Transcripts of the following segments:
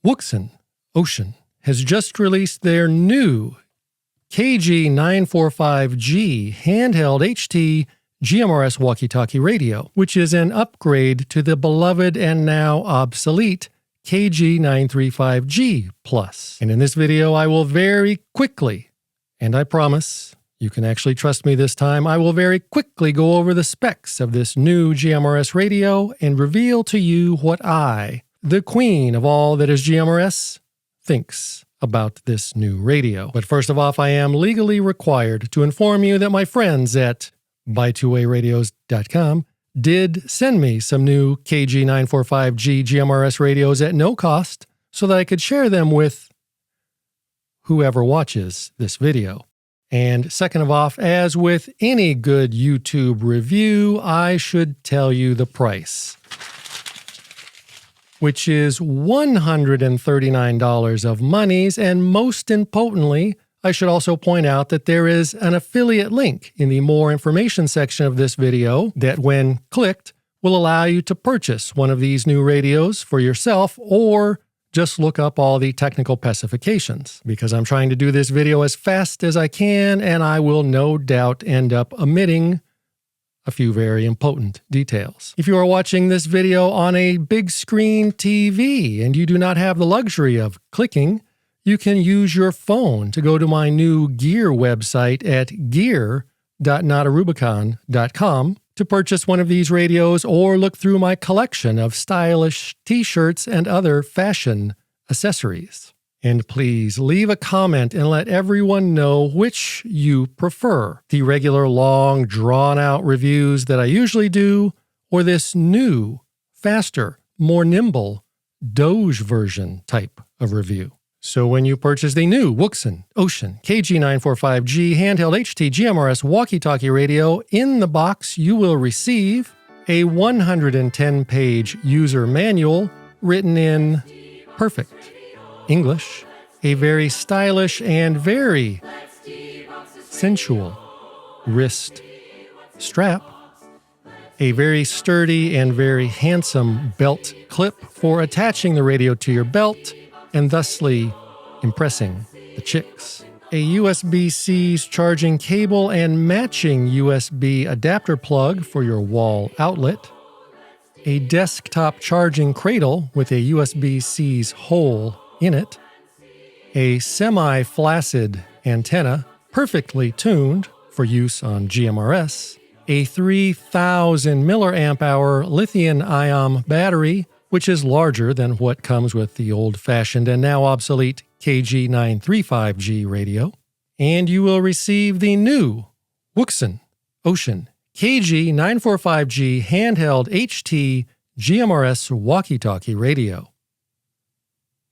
Wouxun has just released their new KG-945G handheld HT GMRS Walkie-Talkie radio, which is an upgrade to the beloved and now obsolete KG-935G Plus. And in this video, I will very quickly, and I promise you can actually trust me this time, I will very quickly go over the specs of this new GMRS radio and reveal to you what I, the queen of all that is GMRS, thinks about this new radio. But first of all, I am legally required to inform you that my friends at buy2wayradios.com did send me some new KG-945G GMRS radios at no cost so that I could share them with whoever watches this video. And second of all, as with any good YouTube review, I should tell you the price, which is $139 of monies, and most importantly, I should also point out that there is an affiliate link in the more information section of this video that, when clicked, will allow you to purchase one of these new radios for yourself or just look up all the technical specifications, because I'm trying to do this video as fast as I can, and I will no doubt end up omitting a few very important details. If you are watching this video on a big screen TV and you do not have the luxury of clicking, you can use your phone to go to my new gear website at gear.notarubicon.com to purchase one of these radios or look through my collection of stylish t-shirts and other fashion accessories. And please leave a comment and let everyone know which you prefer, the regular long, drawn-out reviews that I usually do, or this new, faster, more nimble, Doge version type of review. So when you purchase the new Wouxun KG-945G handheld HT GMRS walkie-talkie radio, in the box you will receive a 110-page user manual written in perfect English, a very stylish and very sensual wrist strap, a very sturdy and very handsome belt clip for attaching the radio to your belt and thusly impressing the chicks, a USB-C's charging cable and matching USB adapter plug for your wall outlet, a desktop charging cradle with a USB-C's hole in it, a semi-flaccid antenna perfectly tuned for use on GMRS, a 3,000 mAh lithium-ion battery, which is larger than what comes with the old-fashioned and now obsolete KG-935G radio, and you will receive the new Wouxun KG-945G handheld HT GMRS walkie-talkie radio.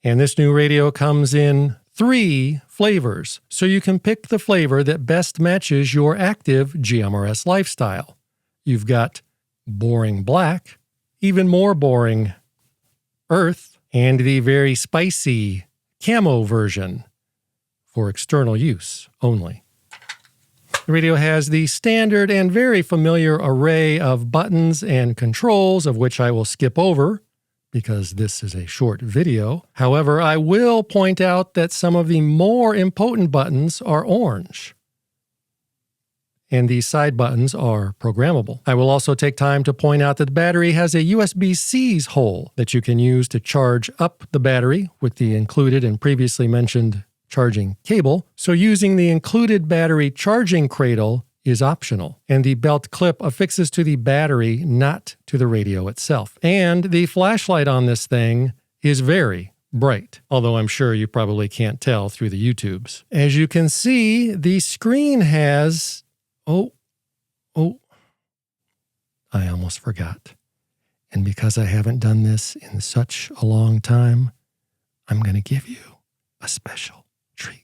And this new radio comes in 3 flavors, so you can pick the flavor that best matches your active GMRS lifestyle. You've got boring black, even more boring earth, and the very spicy camo version for external use only. The radio has the standard and very familiar array of buttons and controls, of which I will skip over because this is a short video. However, I will point out that some of the more important buttons are orange, and these side buttons are programmable. I will also take time to point out that the battery has a USB-C's hole that you can use to charge up the battery with the included and previously mentioned charging cable. So using the included battery charging cradle is optional, and the belt clip affixes to the battery, not to the radio itself. And the flashlight on this thing is very bright, although I'm sure you probably can't tell through the YouTubes. As you can see, the screen has I almost forgot. And because I haven't done this in such a long time, I'm going to give you a special treat.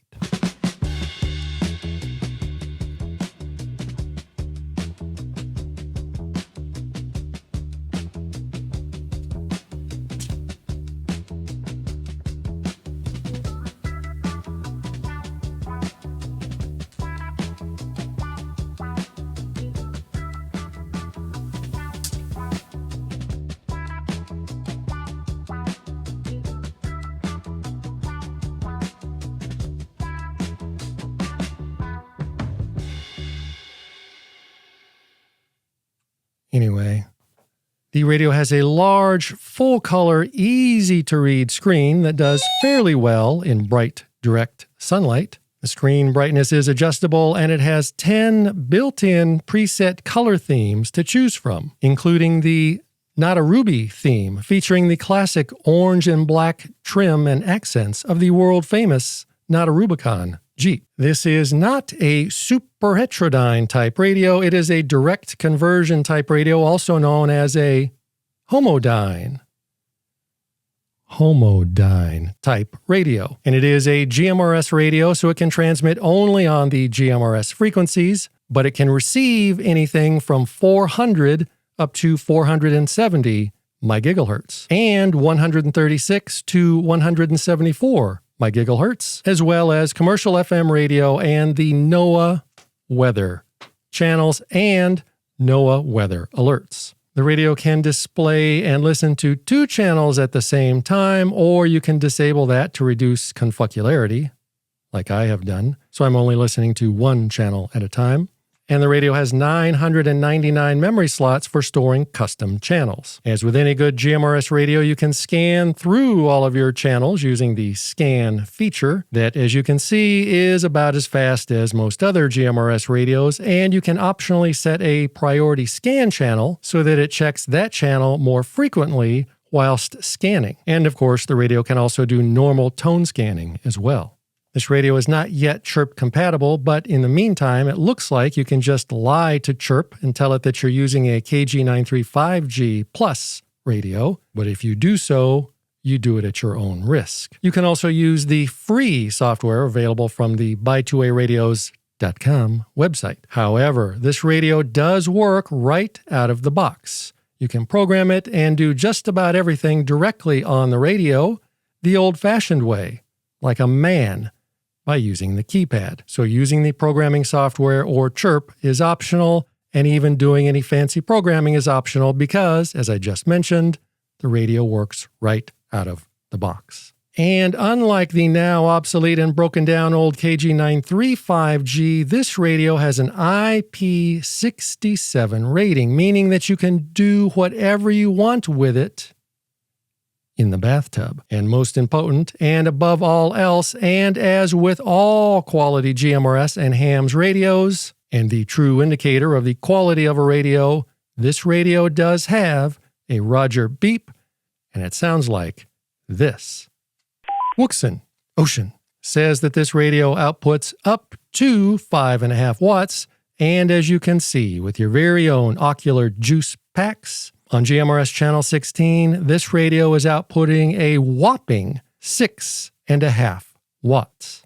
Anyway, the radio has a large, full-color, easy-to-read screen that does fairly well in bright, direct sunlight. The screen brightness is adjustable, and it has 10 built-in preset color themes to choose from, including the Not a Ruby theme, featuring the classic orange and black trim and accents of the world-famous Not a Rubicon Jeep. This is not a super heterodyne type radio. It is a direct conversion type radio, also known as a homodyne type radio. And it is a GMRS radio, so it can transmit only on the GMRS frequencies, but it can receive anything from 400 up to 470 MHz and 136 to 174 MHz, as well as commercial FM radio and the NOAA weather channels and NOAA weather alerts. The radio can display and listen to 2 channels at the same time, or you can disable that to reduce confuckularity, like I have done, so I'm only listening to 1 channel at a time. And the radio has 999 memory slots for storing custom channels. As with any good GMRS radio, you can scan through all of your channels using the scan feature that, as you can see, is about as fast as most other GMRS radios, and you can optionally set a priority scan channel so that it checks that channel more frequently whilst scanning. And of course, the radio can also do normal tone scanning as well. This radio is not yet CHIRP compatible, but in the meantime, it looks like you can just lie to CHIRP and tell it that you're using a KG-945G Plus radio. But if you do so, you do it at your own risk. You can also use the free software available from the buy2aradios.com website. However, this radio does work right out of the box. You can program it and do just about everything directly on the radio the old-fashioned way, like a man, by using the keypad. So using the programming software or CHIRP is optional, and even doing any fancy programming is optional because, as I just mentioned, the radio works right out of the box. And unlike the now obsolete and broken down old KG-935G, this radio has an IP67 rating, meaning that you can do whatever you want with it in the bathtub. And most important, and above all else, and as with all quality GMRS and hams radios, and the true indicator of the quality of a radio, this radio does have a Roger beep, and it sounds like this. Wouxun says that this radio outputs up to 5.5 watts, and as you can see with your very own ocular juice packs, on GMRS channel 16, this radio is outputting a whopping 6.5 watts.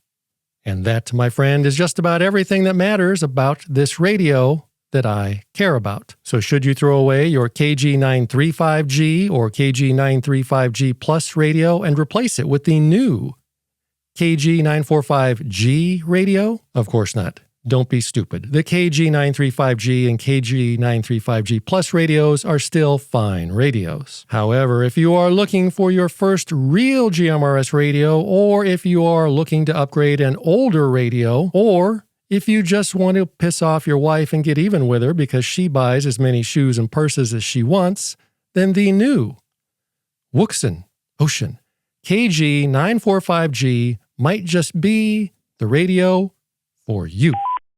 And that, my friend, is just about everything that matters about this radio that I care about. So should you throw away your KG-935G or KG-935G Plus radio and replace it with the new KG-945G radio? Of course not. Don't be stupid. The KG-935G and KG-935G Plus radios are still fine radios. However, if you are looking for your first real GMRS radio, or if you are looking to upgrade an older radio, or if you just want to piss off your wife and get even with her because she buys as many shoes and purses as she wants, then the new Wouxun KG-945G might just be the radio for you.